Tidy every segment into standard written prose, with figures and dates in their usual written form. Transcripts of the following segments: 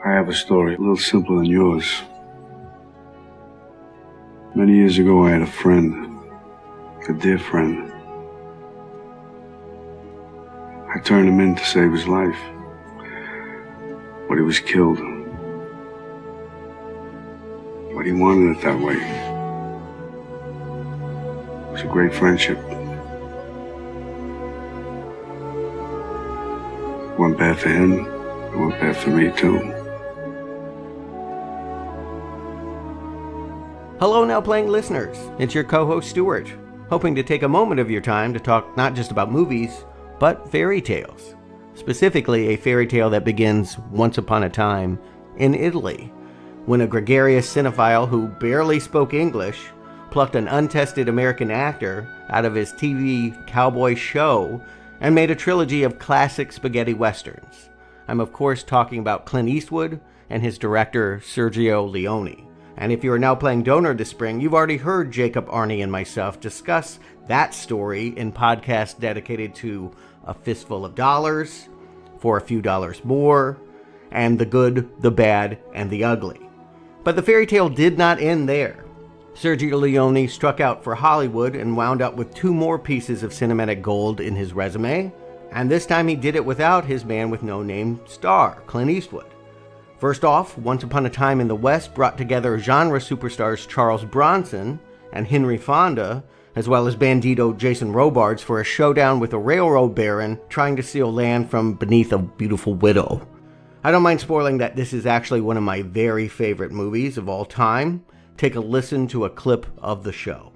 I have a story, a little simpler than yours. Many years ago, I had a friend, a dear friend. I turned him in to save his life, but he was killed. But he wanted it that way. It was a great friendship. It went bad for him, it went bad for me too. Hello, Now Playing listeners. It's your co-host Stuart, hoping to take a moment of your time to talk not just about movies, but fairy tales. Specifically, a fairy tale that begins once upon a time in Italy, when a gregarious cinephile who barely spoke English plucked an untested American actor out of his TV cowboy show and made a trilogy of classic spaghetti westerns. I'm of course talking about Clint Eastwood and his director Sergio Leone. And if you are now playing Donor this spring, you've already heard Jacob, Arnie, and myself discuss that story in podcasts dedicated to A Fistful of Dollars, For a Few Dollars More, and The Good, the Bad, and the Ugly. But the fairy tale did not end there. Sergio Leone struck out for Hollywood and wound up with 2 more pieces of cinematic gold in his resume, and this time he did it without his man with no name star, Clint Eastwood. First off, Once Upon a Time in the West brought together genre superstars Charles Bronson and Henry Fonda, as well as bandito Jason Robards for a showdown with a railroad baron trying to steal land from beneath a beautiful widow. I don't mind spoiling that this is actually one of my very favorite movies of all time. Take a listen to a clip of the show.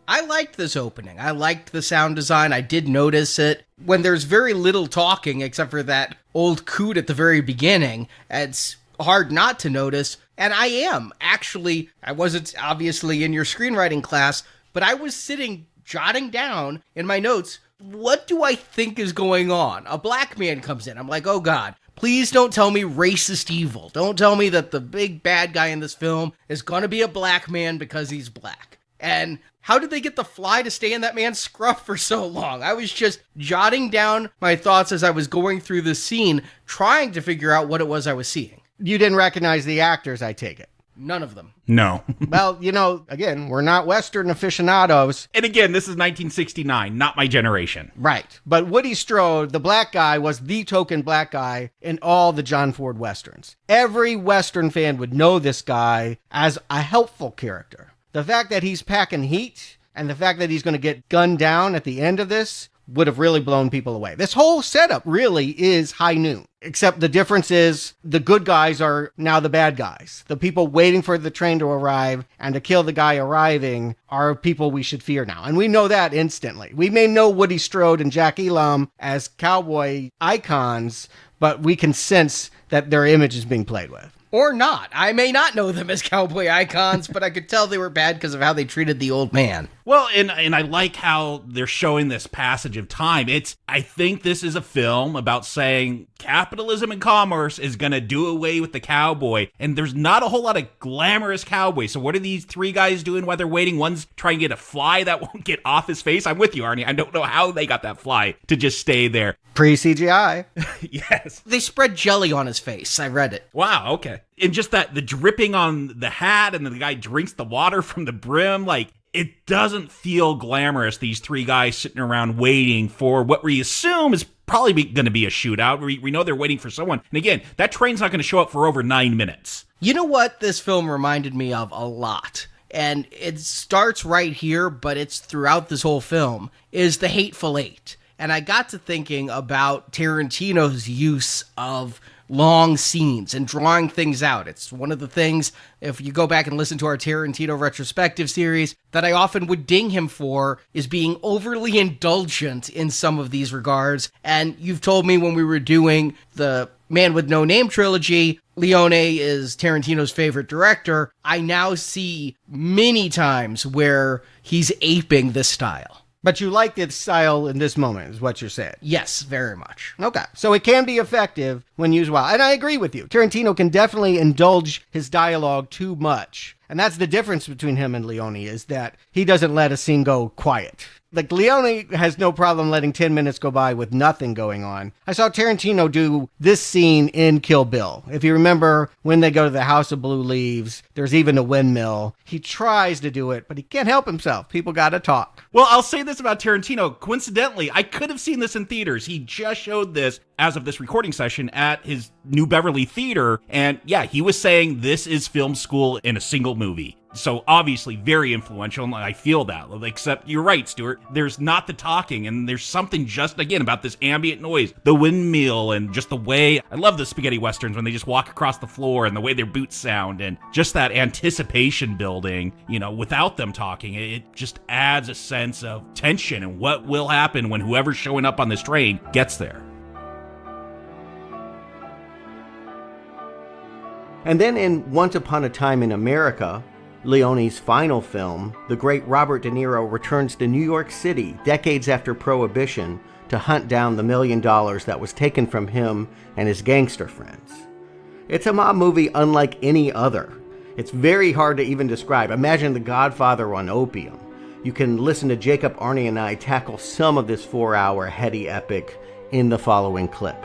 I liked this opening. I liked the sound design. I did notice it. When there's very little talking, except for that old coot at the very beginning, it's hard not to notice. And I am. Actually, I wasn't obviously in your screenwriting class, but I was sitting, jotting down in my notes, what do I think is going on? A black man comes in. I'm like, oh God, please don't tell me racist evil. Don't tell me that the big bad guy in this film is going to be a black man because he's black. And how did they get the fly to stay in that man's scruff for so long? I was just jotting down my thoughts as I was going through the scene, trying to figure out what it was I was seeing. You didn't recognize the actors, I take it. None of them. No. Well, again, we're not Western aficionados. And again, this is 1969, not my generation. Right. But Woody Strode, the black guy, was the token black guy in all the John Ford Westerns. Every Western fan would know this guy as a helpful character. The fact that he's packing heat and the fact that he's going to get gunned down at the end of this would have really blown people away. This whole setup really is High Noon, except the difference is the good guys are now the bad guys. The people waiting for the train to arrive and to kill the guy arriving are people we should fear now. And we know that instantly. We may know Woody Strode and Jack Elam as cowboy icons, but we can sense that their image is being played with. Or not. I may not know them as cowboy icons, but I could tell they were bad because of how they treated the old man. Well, and I like how they're showing this passage of time. I think this is a film about saying capitalism and commerce is going to do away with the cowboy, and there's not a whole lot of glamorous cowboys. So what are these 3 guys doing while they're waiting? One's trying to get a fly that won't get off his face. I'm with you, Arnie. I don't know how they got that fly to just stay there. Pre-CGI. Yes. They spread jelly on his face. I read it. Wow, okay. And just the dripping on the hat, and then the guy drinks the water from the brim, it doesn't feel glamorous, these 3 guys sitting around waiting for what we assume is probably going to be a shootout. We know they're waiting for someone. And again, that train's not going to show up for over 9 minutes. You know what this film reminded me of a lot? And it starts right here, but it's throughout this whole film, is The Hateful Eight. And I got to thinking about Tarantino's use of long scenes and drawing things out. It's one of the things, if you go back and listen to our Tarantino retrospective series, that I often would ding him for is being overly indulgent in some of these regards. And you've told me when we were doing the Man with No Name trilogy, Leone is Tarantino's favorite director. I now see many times where he's aping this style. But you like the style in this moment, is what you're saying. Yes, very much. Okay. So it can be effective when used well. And I agree with you. Tarantino can definitely indulge his dialogue too much. And that's the difference between him and Leone, is that he doesn't let a scene go quiet. Like, Leone has no problem letting 10 minutes go by with nothing going on. I saw Tarantino do this scene in Kill Bill. If you remember, when they go to the House of Blue Leaves, there's even a windmill. He tries to do it, but he can't help himself. People gotta talk. Well, I'll say this about Tarantino. Coincidentally, I could have seen this in theaters. He just showed this, as of this recording session, at his New Beverly Theater. And yeah, he was saying this is film school in a single movie. So obviously very influential, and I feel that. Except you're right, Stuart. There's not the talking, and there's something just, again, about this ambient noise, the windmill, and just the way... I love the spaghetti westerns when they just walk across the floor and the way their boots sound, and just that anticipation building, without them talking. It just adds a sense of tension and what will happen when whoever's showing up on this train gets there. And then in Once Upon a Time in America, Leone's final film, the great Robert De Niro returns to New York City decades after Prohibition to hunt down the $1 million that was taken from him and his gangster friends. It's a mob movie unlike any other. It's very hard to even describe. Imagine The Godfather on opium. You can listen to Jacob Arney and I tackle some of this 4-hour heady epic in the following clip.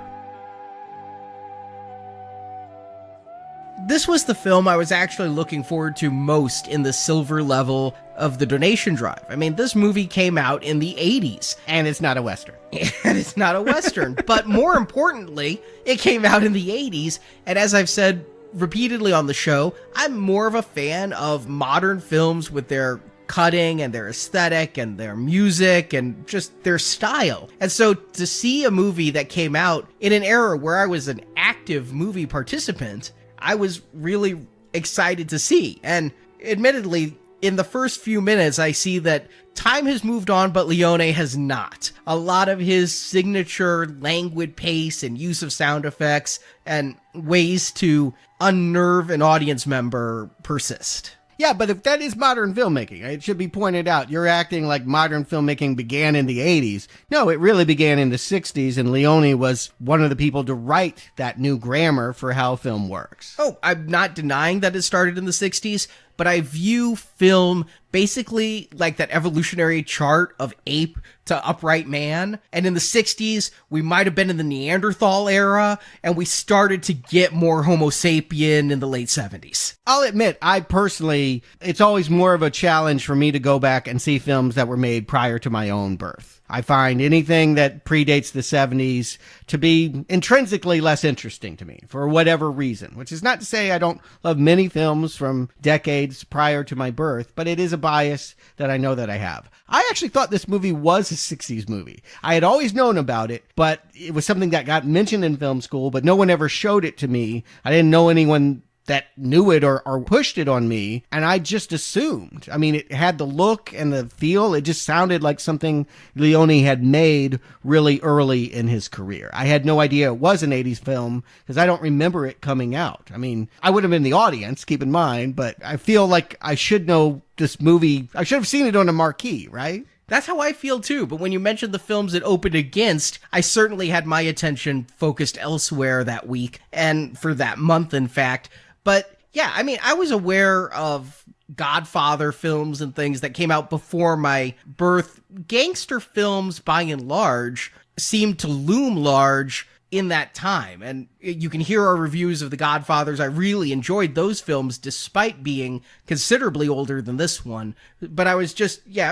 This was the film I was actually looking forward to most in the silver level of the donation drive. I mean, this movie came out in the 80s. And it's not a Western. And it's not a Western. But more importantly, it came out in the 80s. And as I've said repeatedly on the show, I'm more of a fan of modern films with their cutting and their aesthetic and their music and just their style. And so to see a movie that came out in an era where I was an active movie participant, I was really excited to see. And admittedly, in the first few minutes, I see that time has moved on, but Leone has not. A lot of his signature languid pace and use of sound effects and ways to unnerve an audience member persist. Yeah, but if that is modern filmmaking, it should be pointed out. You're acting like modern filmmaking began in the 80s. No, it really began in the 60s, and Leone was one of the people to write that new grammar for how film works. Oh, I'm not denying that it started in the 60s, but I view film basically like that evolutionary chart of ape to upright man. And in the 60s, we might have been in the Neanderthal era, and we started to get more Homo sapien in the late 70s. I'll admit, I personally, it's always more of a challenge for me to go back and see films that were made prior to my own birth. I find anything that predates the 70s to be intrinsically less interesting to me for whatever reason, which is not to say I don't love many films from decades prior to my birth, but it is a bias that I know that I have. I actually thought this movie was a 60s movie. I had always known about it, but it was something that got mentioned in film school, but no one ever showed it to me. I didn't know anyone that knew it or pushed it on me, and I just assumed. I mean, it had the look and the feel. It just sounded like something Leone had made really early in his career. I had no idea it was an 80s film because I don't remember it coming out. I mean, I would have been the audience, keep in mind, but I feel like I should know this movie. I should have seen it on a marquee, right? That's how I feel too, but when you mentioned the films it opened against, I certainly had my attention focused elsewhere that week, and for that month, in fact. But yeah, I mean, I was aware of Godfather films and things that came out before my birth. Gangster films, by and large, seemed to loom large in that time. And you can hear our reviews of The Godfathers. I really enjoyed those films despite being considerably older than this one. But I was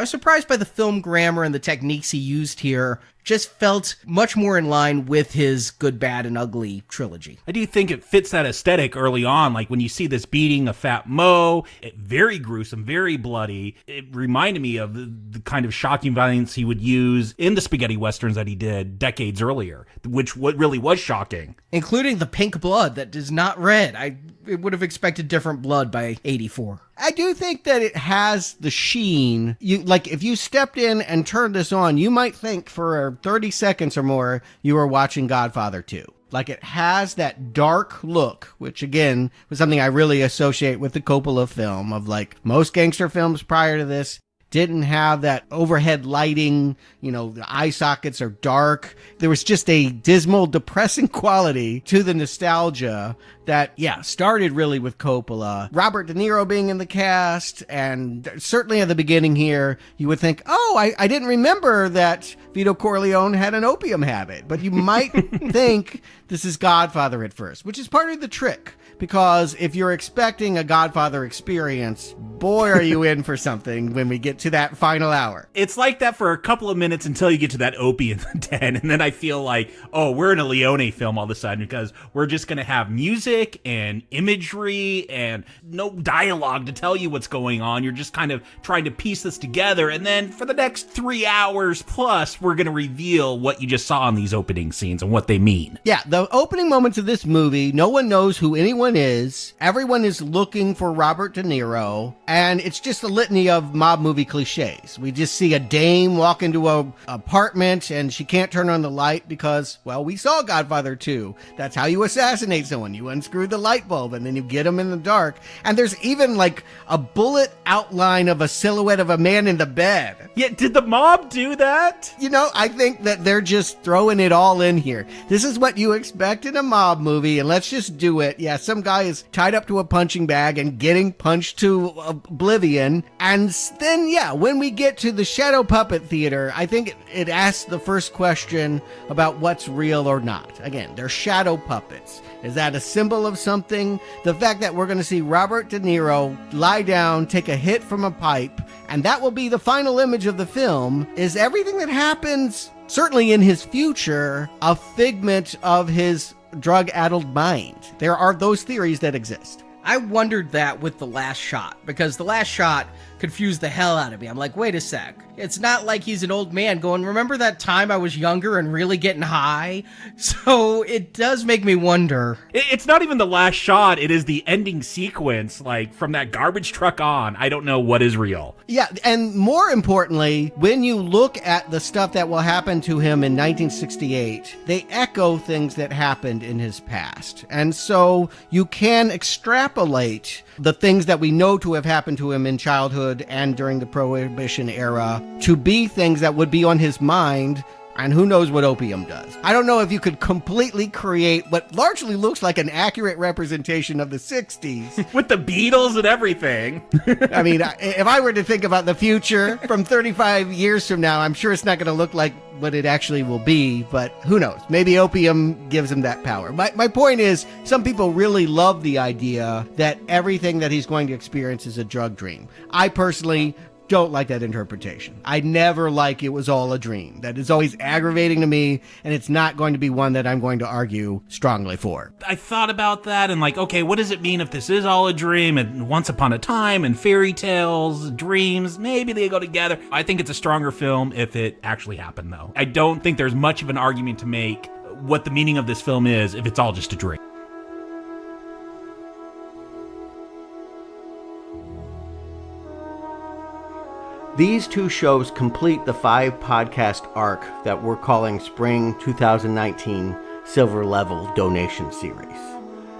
surprised by the film grammar and the techniques he used here. Just felt much more in line with his Good, Bad, and Ugly trilogy. I do think it fits that aesthetic early on. Like when you see this beating of Fat Mo, very gruesome, very bloody. It reminded me of the kind of shocking violence he would use in the spaghetti westerns that he did decades earlier, which really was shocking. Including the pink blood that is not red. I would have expected different blood by 84. I do think that it has the sheen. If you stepped in and turned this on, you might think for 30 seconds or more you were watching Godfather 2. Like, it has that dark look, which again was something I really associate with the Coppola film of, like, most gangster films prior to this didn't have that overhead lighting, the eye sockets are dark. There was just a dismal, depressing quality to the nostalgia that, started really with Coppola. Robert De Niro being in the cast, and certainly at the beginning here, you would think, I didn't remember that Vito Corleone had an opium habit. But you might think this is Godfather at first, which is part of the trick. Because if you're expecting a Godfather experience, boy, are you in for something when we get to that final hour. It's like that for a couple of minutes until you get to that opium den, and then I feel like, we're in a Leone film all of a sudden because we're just going to have music and imagery and no dialogue to tell you what's going on. You're just kind of trying to piece this together, and then for the next 3 hours plus, we're going to reveal what you just saw in these opening scenes and what they mean. Yeah, the opening moments of this movie, no one knows who anyone is. Everyone is looking for Robert De Niro, and it's just a litany of mob movie cliches. We just see a dame walk into a apartment, and she can't turn on the light because, well, we saw Godfather 2. That's how you assassinate someone. You unscrew the light bulb, and then you get them in the dark. And there's even like a bullet outline of a silhouette of a man in the bed. Yeah, did the mob do that? I think that they're just throwing it all in here. This is what you expect in a mob movie, and let's just do it. Yeah, some guy is tied up to a punching bag and getting punched to oblivion. And then, when we get to the Shadow Puppet Theater, I think it asks the first question about what's real or not. Again, they're shadow puppets. Is that a symbol of something? The fact that we're going to see Robert De Niro lie down, take a hit from a pipe, and that will be the final image of the film. Is everything that happens, certainly in his future, a figment of his drug-addled mind? There are those theories that exist. I wondered that with The Last Shot, because The Last Shot confused the hell out of me. I'm like, wait a sec. It's not like he's an old man going, remember that time I was younger and really getting high? So it does make me wonder. It's not even The Last Shot. It is the ending sequence, like from that garbage truck on. I don't know what is real. Yeah, and more importantly, when you look at the stuff that will happen to him in 1968, they echo things that happened in his past. And so you can extrapolate the things that we know to have happened to him in childhood and during the Prohibition era to be things that would be on his mind. And who knows what opium does. I don't know if you could completely create what largely looks like an accurate representation of the 60s. With the Beatles and everything. I mean, if I were to think about the future from 35 years from now, I'm sure it's not going to look like what it actually will be, but who knows? Maybe opium gives him that power. My point is, some people really love the idea that everything that he's going to experience is a drug dream. I personally don't like that interpretation. I never like it was all a dream. That is always aggravating to me, and it's not going to be one that I'm going to argue strongly for. I thought about that and like, okay, what does it mean if this is all a dream and once upon a time and fairy tales, dreams, maybe they go together. I think it's a stronger film if it actually happened though. I don't think there's much of an argument to make what the meaning of this film is if it's all just a dream. These two shows complete the 5-podcast arc that we're calling Spring 2019 Silver Level Donation Series.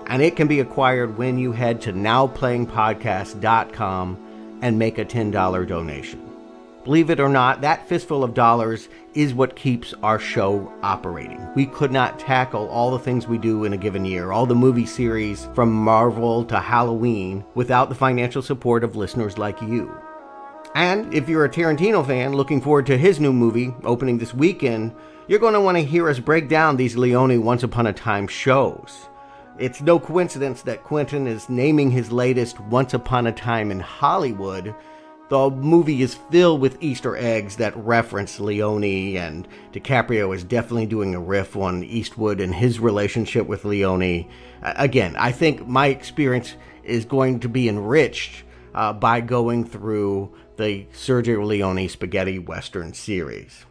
And it can be acquired when you head to nowplayingpodcast.com and make a $10 donation. Believe it or not, that fistful of dollars is what keeps our show operating. We could not tackle all the things we do in a given year, all the movie series from Marvel to Halloween, without the financial support of listeners like you. And if you're a Tarantino fan looking forward to his new movie opening this weekend, you're going to want to hear us break down these Leone Once Upon a Time shows. It's no coincidence that Quentin is naming his latest Once Upon a Time in Hollywood. The movie is filled with Easter eggs that reference Leone, and DiCaprio is definitely doing a riff on Eastwood and his relationship with Leone. Again, I think my experience is going to be enriched by going through the Sergio Leone spaghetti western series.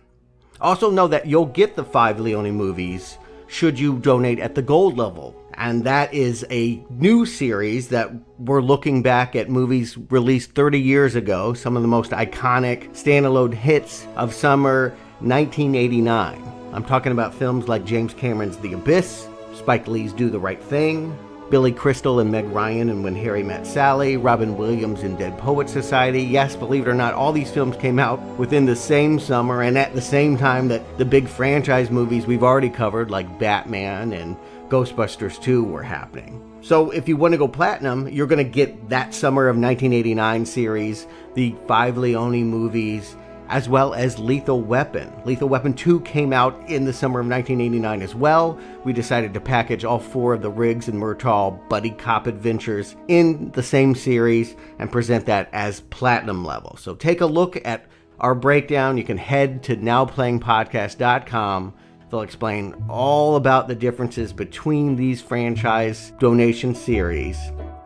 Also know that you'll get the 5 Leone movies should you donate at the gold level. And that is a new series that we're looking back at movies released 30 years ago, some of the most iconic standalone hits of summer 1989. I'm talking about films like James Cameron's The Abyss, Spike Lee's Do the Right Thing, Billy Crystal and Meg Ryan in When Harry Met Sally, Robin Williams in Dead Poets Society. Yes, believe it or not, all these films came out within the same summer and at the same time that the big franchise movies we've already covered, like Batman and Ghostbusters 2, were happening. So if you want to go platinum, you're going to get that summer of 1989 series, the 5 Leone movies, as well as Lethal Weapon. Lethal Weapon 2 came out in the summer of 1989 as well. We decided to package all 4 of the Riggs and Murtaugh buddy cop adventures in the same series and present that as platinum level. So take a look at our breakdown. You can head to nowplayingpodcast.com. They'll explain all about the differences between these franchise donation series.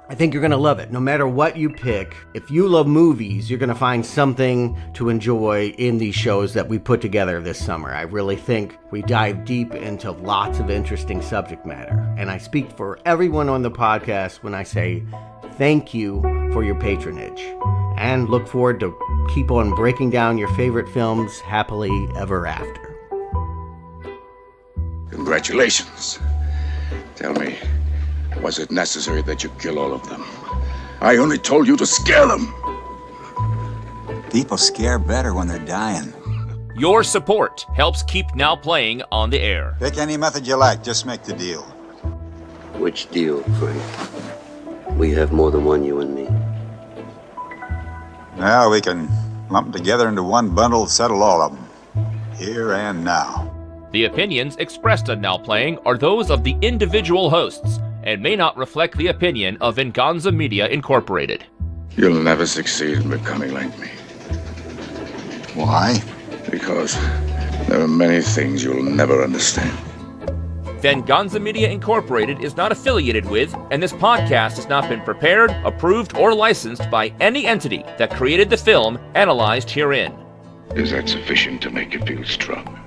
I think you're going to love it. No matter what you pick, if you love movies, you're going to find something to enjoy in these shows that we put together this summer. I really think we dive deep into lots of interesting subject matter. And I speak for everyone on the podcast when I say thank you for your patronage. And look forward to keep on breaking down your favorite films happily ever after. Congratulations. Tell me, was it necessary that you kill all of them? I only told you to scare them. People scare better when they're dying. Your support helps keep Now Playing on the air. Pick any method you like, just make the deal. Which deal, Frank? We have more than one, you and me. Now we can lump them together into one bundle, settle all of them. Here and now. The opinions expressed on Now Playing are those of the individual hosts and may not reflect the opinion of Venganza Media Incorporated. You'll never succeed in becoming like me. Why? Because there are many things you'll never understand. Venganza Media Incorporated is not affiliated with, and this podcast has not been prepared, approved, or licensed by any entity that created the film analyzed herein. Is that sufficient to make you feel strong?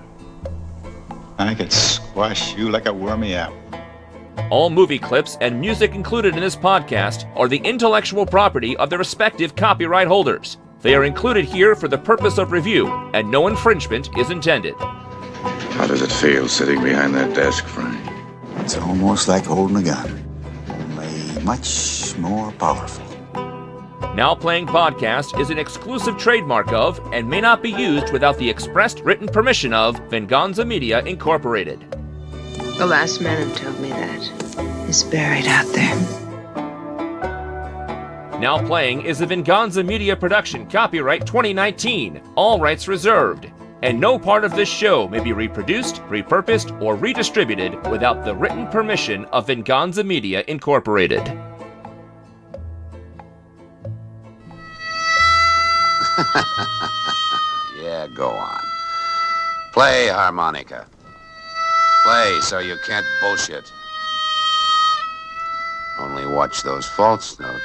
I could squash you like a wormy apple. All movie clips and music included in this podcast are the intellectual property of the respective copyright holders. They are included here for the purpose of review, and no infringement is intended. How does it feel sitting behind that desk, Frank? It's almost like holding a gun, only much more powerful. Now Playing Podcast is an exclusive trademark of and may not be used without the expressed written permission of Venganza Media Incorporated. The last man who told me that is buried out there. Now Playing is a Venganza Media production, copyright 2019, all rights reserved. And no part of this show may be reproduced, repurposed, or redistributed without the written permission of Venganza Media Incorporated. Yeah, go on. Play harmonica. Play so you can't bullshit. Only watch those false notes.